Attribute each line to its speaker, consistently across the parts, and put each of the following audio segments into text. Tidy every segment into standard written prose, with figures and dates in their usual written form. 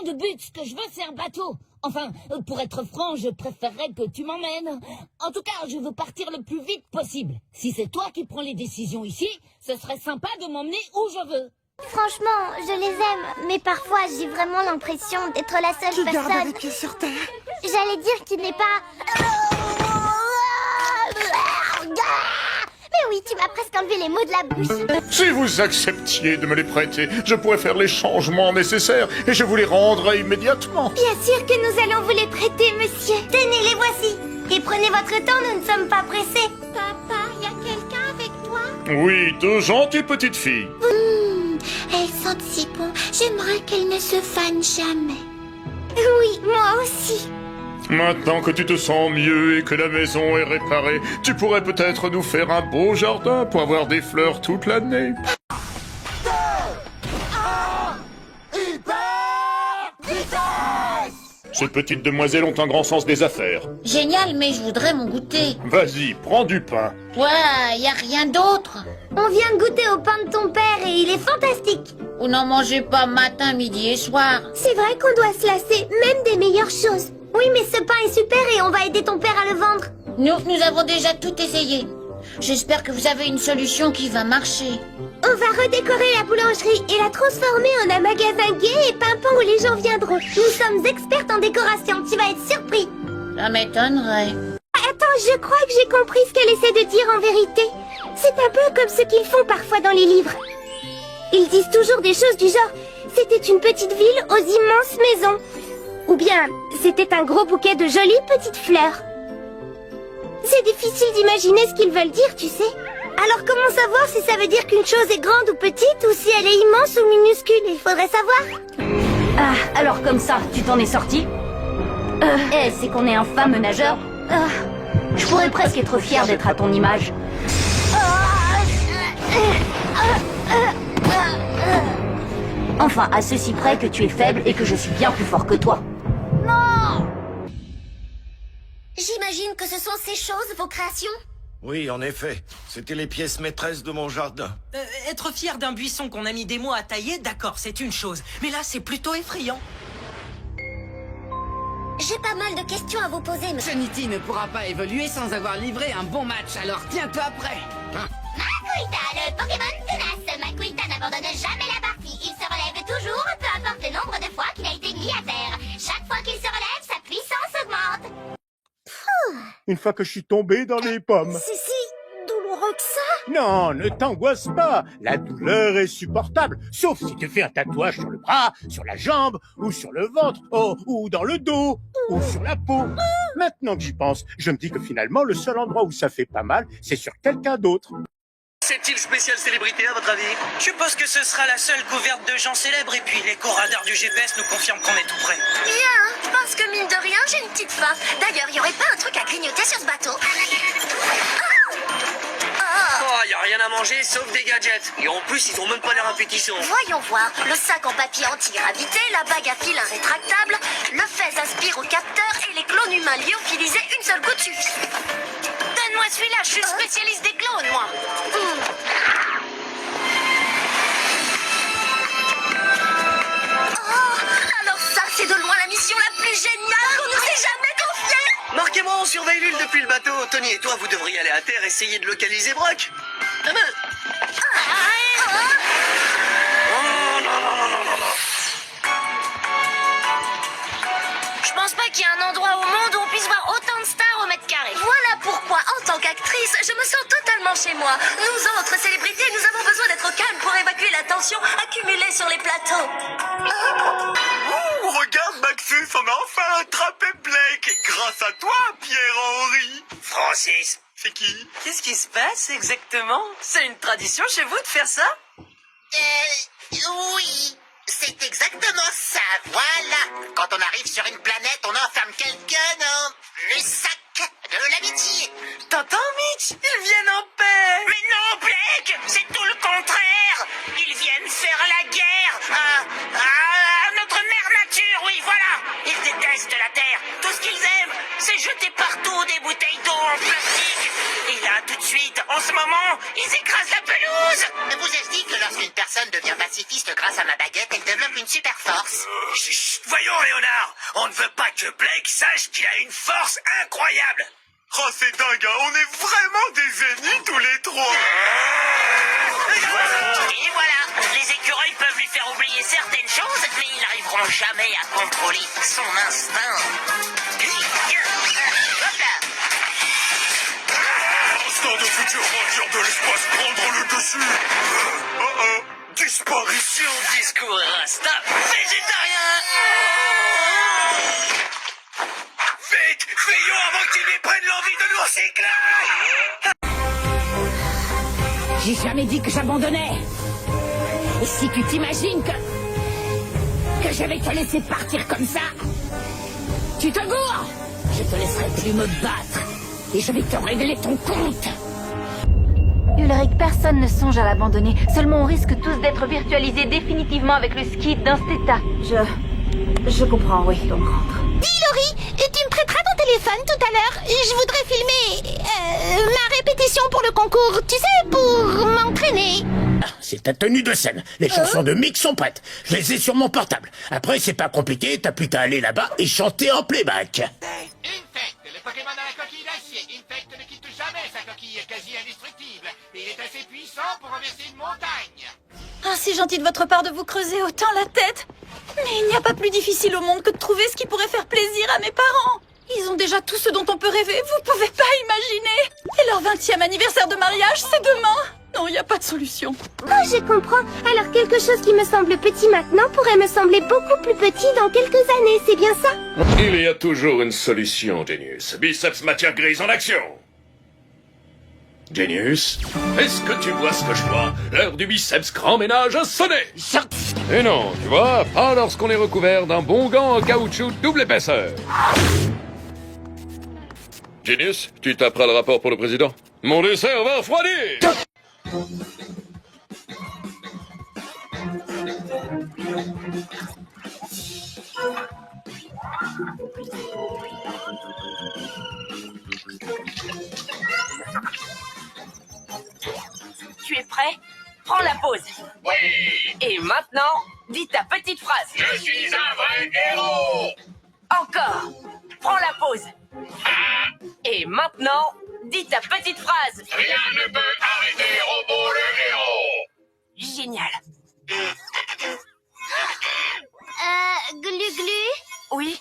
Speaker 1: de but, ce que je veux c'est un bateau. Enfin, pour être franc, je préférerais que tu m'emmènes. En tout cas, je veux partir le plus vite possible. Si c'est toi qui prends les décisions ici, ce serait sympa de m'emmener où je veux.
Speaker 2: Franchement, je les aime, mais parfois j'ai vraiment l'impression d'être la seule
Speaker 3: Tu gardes
Speaker 2: personne.
Speaker 3: les pieds sur terre.
Speaker 2: J'allais dire qu'il n'est pas... Mais oui, tu m'as presque enlevé les mots de la bouche.
Speaker 4: Si vous acceptiez de me les prêter, je pourrais faire les changements nécessaires et je vous les rendrai immédiatement.
Speaker 2: Bien sûr que nous allons vous les prêter, monsieur. Tenez, les voici. Et prenez votre temps, nous ne sommes pas pressés. Papa, y a quelqu'un avec toi?
Speaker 4: Oui, deux gentilles petites filles.
Speaker 2: Elles sentent si bon. J'aimerais qu'elles ne se fanent jamais. Oui, moi aussi.
Speaker 4: Maintenant que tu te sens mieux et que la maison est réparée, tu pourrais peut-être nous faire un beau jardin pour avoir des fleurs toute l'année. Ces petites demoiselles ont un grand sens des affaires.
Speaker 5: Génial, mais je voudrais mon goûter.
Speaker 4: Vas-y, prends du pain.
Speaker 5: Toi, y a rien d'autre?
Speaker 2: On vient de goûter au pain de ton père et il est fantastique.
Speaker 5: Vous n'en mangez pas matin, midi et soir.
Speaker 2: C'est vrai qu'on doit se lasser même des meilleures choses. Oui, mais ce pain est super et on va aider ton père à le vendre.
Speaker 5: Nous avons déjà tout essayé. J'espère que vous avez une solution qui va marcher.
Speaker 2: On va redécorer la boulangerie et la transformer en un magasin gai et pimpant où les gens viendront. Nous sommes expertes en décoration, tu vas être surpris.
Speaker 5: Ça m'étonnerait.
Speaker 2: Attends, je crois que j'ai compris ce qu'elle essaie de dire en vérité. C'est un peu comme ce qu'ils font parfois dans les livres. Ils disent toujours des choses du genre « C'était une petite ville aux immenses maisons » ou bien « C'était un gros bouquet de jolies petites fleurs ». C'est difficile d'imaginer ce qu'ils veulent dire, tu sais. Alors comment savoir si ça veut dire qu'une chose est grande ou petite ou si elle est immense ou minuscule? Il faudrait savoir.
Speaker 6: Ah, alors comme ça, tu t'en es sorti? C'est qu'on est un fameux nageur? Je pourrais presque être fier d'être à ton image. Enfin, à ceci près que tu es faible et que je suis bien plus fort que toi.
Speaker 2: J'imagine que ce sont ces choses, vos créations?
Speaker 7: Oui, en effet. C'était les pièces maîtresses de mon jardin.
Speaker 8: Être fier d'un buisson qu'on a mis des mois à tailler, d'accord, c'est une chose. Mais là, c'est plutôt effrayant.
Speaker 2: J'ai pas mal de questions à vous poser, monsieur.
Speaker 3: Trinity ne pourra pas évoluer sans avoir livré un bon match, alors tiens-toi prêt.
Speaker 2: Makuita, le Pokémon tenace. Makuita n'abandonne jamais la partie. Il se relève toujours, peu importe le nombre de fois qu'il a été mis à terre. Chaque fois qu'il se relève, sa puissance augmente.
Speaker 4: Une fois que je suis tombé dans les pommes.
Speaker 2: C'est si douloureux que ça?
Speaker 4: Non, ne t'angoisse pas. La douleur est supportable. Sauf si tu fais un tatouage sur le bras, sur la jambe, ou sur le ventre, ou dans le dos, ou sur la peau. Maintenant que j'y pense, je me dis que finalement, le seul endroit où ça fait pas mal, c'est sur quelqu'un d'autre.
Speaker 9: C'est-il spécial célébrité à votre avis?
Speaker 8: Je suppose que ce sera la seule couverte de gens célèbres et puis l'éco-radar du GPS nous confirme qu'on est tout prêt.
Speaker 2: Bien, je pense que mine de rien, j'ai une petite faim. D'ailleurs, y aurait pas un truc à grignoter sur ce bateau?
Speaker 9: Oh, y a rien à manger sauf des gadgets. Et en plus, ils ont même pas l'air appétissants.
Speaker 2: Voyons voir. Le sac en papier anti-gravité, la bague à fil rétractable, le fez aspire au capteur et les clones humains lyophilisés, une seule goutte suffit.
Speaker 5: Donne-moi celui-là, je suis spécialiste des clones, moi.
Speaker 2: Alors ça, c'est de loin la mission la plus géniale qu'on nous ait jamais confiée.
Speaker 9: Marquez-moi, on surveille l'île depuis le bateau. Tony et toi, vous devriez aller à terre essayer de localiser Brock. Ah ben... Oh, non, non, non, non, non, non.
Speaker 5: Je pense pas qu'il y ait un endroit au monde où on puisse voir autant de stars au mètre carré.
Speaker 2: Voilà pourquoi, en tant qu'actrice, je me sens totalement chez moi. Nous autres célébrités, nous avons besoin d'être au calme pour évacuer la tension accumulée sur les plateaux.
Speaker 9: Oh, regarde, Maxus, on a enfin attrapé Blake. Grâce à toi, Pierre-Henri. Francis. C'est qui?
Speaker 8: Qu'est-ce qui se passe exactement? C'est une tradition chez vous de faire ça?
Speaker 10: Oui, c'est exactement ça, voilà. Quand on arrive sur une planète, on enferme quelqu'un dans le sac de l'amitié.
Speaker 8: T'entends, Mitch? Ils viennent en paix.
Speaker 10: Mais non, Blake, c'est tout le contraire. Ils viennent faire la guerre à notre mère nature, oui, voilà. Ils détestent la Terre. Tout ce qu'ils aiment, c'est jeter partout des bouteilles d'eau en plastique. Et là, tout de suite, en ce moment, ils écrasent la pelouse. Vous ai-je dit que lorsqu'une personne devient pacifiste grâce à ma baguette, elle développe une super force?
Speaker 9: Chut, Voyons, Léonard, on ne veut pas que Blake sache qu'il a une force incroyable. Oh, c'est dingue, hein, on est vraiment des ennemis tous les trois.
Speaker 10: Et voilà, les écureuils peuvent lui faire oublier certaines choses, mais ils n'arriveront jamais à contrôler son instinct. Hop là.
Speaker 9: Instinct de futur vainqueur de l'espace prendre le dessus. Disparition.
Speaker 10: Discours rasta végétarien.
Speaker 9: Vite, fuyons avant qu'il lui prenne l'envie de nous recycler.
Speaker 1: J'ai jamais dit que j'abandonnais. Et si tu t'imagines que je vais te laisser partir comme ça, tu te gourres. Je te laisserai plus me battre. Et je vais te régler ton compte.
Speaker 6: Ulrich, personne ne songe à l'abandonner. Seulement on risque tous d'être virtualisés définitivement avec le ski dans cet état. Je comprends, oui, donc rentre.
Speaker 2: Dis, Laurie, tu me prêteras ton téléphone tout à l'heure. Je voudrais filmer ma répétition pour le concours, tu sais, pour m'entraîner.
Speaker 4: C'est ta tenue de scène. Les chansons de Mick sont prêtes. Je les ai sur mon portable. Après, c'est pas compliqué, t'as plus qu'à aller là-bas et chanter en playback.
Speaker 10: Infect, le Pokémon à la coquille d'acier. Infect ne quitte jamais sa coquille quasi indestructible. Et il est assez puissant pour renverser une montagne.
Speaker 11: Ah, c'est gentil de votre part de vous creuser autant la tête. Mais il n'y a pas plus difficile au monde que de trouver ce qui pourrait faire plaisir à mes parents. Ils ont déjà tout ce dont on peut rêver, vous pouvez pas imaginer. Et leur 20e anniversaire de mariage, c'est demain. Non, il n'y a pas de solution.
Speaker 2: Oh, je comprends. Alors quelque chose qui me semble petit maintenant pourrait me sembler beaucoup plus petit dans quelques années, c'est bien ça?
Speaker 7: Il y a toujours une solution, Genius. Biceps matière grise en action. Genius, est-ce que tu vois ce que je vois? L'heure du biceps grand ménage a sonné. Et non, tu vois, pas lorsqu'on est recouvert d'un bon gant en caoutchouc double épaisseur. Genius, tu taperas le rapport pour le président. Mon dessert va refroidir.
Speaker 6: Tu es prêt? Prends la pause.
Speaker 10: Oui.
Speaker 6: Et maintenant, dis ta petite phrase.
Speaker 10: Je suis un vrai héros.
Speaker 6: Encore. Prends la pause. Et maintenant, dis ta petite phrase.
Speaker 10: Rien ne peut arrêter Robo le héros.
Speaker 6: Génial.
Speaker 2: Glu-glu?
Speaker 6: Oui.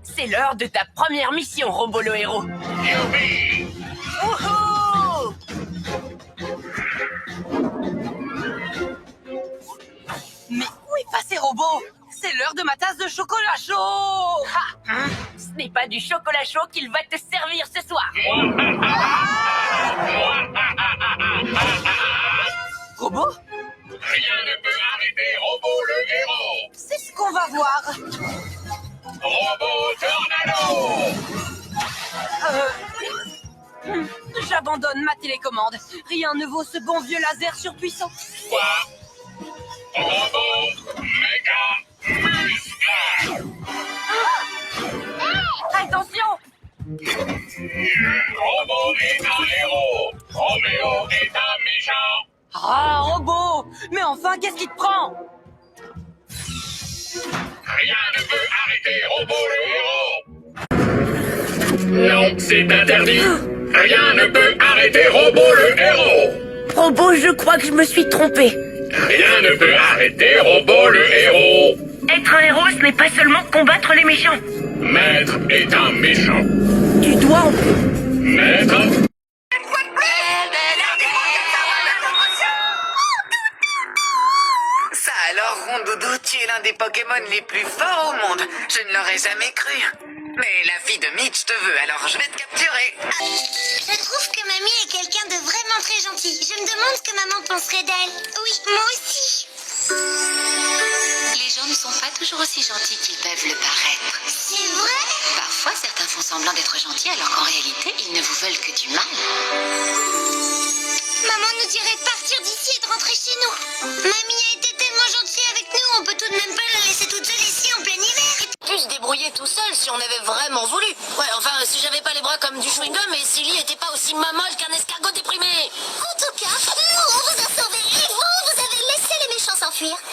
Speaker 6: C'est l'heure de ta première mission, Robo le héros.
Speaker 10: Youpi.
Speaker 6: Wouhou! Mais où est passé Robo? C'est l'heure de ma tasse de chocolat chaud! Ce n'est pas du chocolat chaud qu'il va te servir ce soir. Robo?
Speaker 10: Rien ne peut arrêter Robo le héros.
Speaker 6: C'est ce qu'on va voir.
Speaker 10: Robo Tornado.
Speaker 6: J'abandonne ma télécommande. Rien ne vaut ce bon vieux laser surpuissant.
Speaker 10: Quoi? Robo Méga Muscle.
Speaker 6: Attention!
Speaker 10: Robo est un héros. Roméo est un méchant.
Speaker 6: Ah, Robo! Mais enfin, qu'est-ce qui te prend?
Speaker 10: Rien ne peut arrêter Robo le héros. Non, c'est interdit. Rien ne peut arrêter Robo le héros.
Speaker 6: Robo, je crois que je me suis trompé.
Speaker 10: Rien ne peut arrêter Robo le héros.
Speaker 6: Être un héros, ce n'est pas seulement combattre les méchants.
Speaker 10: Maître est un méchant.
Speaker 6: Tu dois en...
Speaker 10: Maître.
Speaker 3: Ça alors, Rondoudou, tu es l'un des Pokémon les plus forts au monde. Je ne l'aurais jamais cru. Mais la fille de Mitch te veut, alors je vais te capturer.
Speaker 2: Je trouve que mamie est quelqu'un de vraiment très gentil. Je me demande ce que maman penserait d'elle. Oui, moi aussi.
Speaker 12: Les gens ne sont pas toujours aussi gentils qu'ils peuvent le paraître.
Speaker 2: C'est vrai?
Speaker 12: Parfois, certains font semblant d'être gentils alors qu'en réalité, ils ne vous veulent que du mal.
Speaker 2: Maman nous dirait de partir d'ici et de rentrer chez nous. Mamie a été tellement gentille avec nous, on peut tout de même pas la laisser toute seule ici en plein hiver.
Speaker 5: Pu se débrouiller tout seul si on avait vraiment voulu. Ouais, enfin, si j'avais pas les bras comme du chewing-gum et Silly était pas aussi mamolle qu'un escargot déprimé.
Speaker 2: En tout cas, nous, on vous a sauvés et vous avez laissé les
Speaker 5: s'enfuir.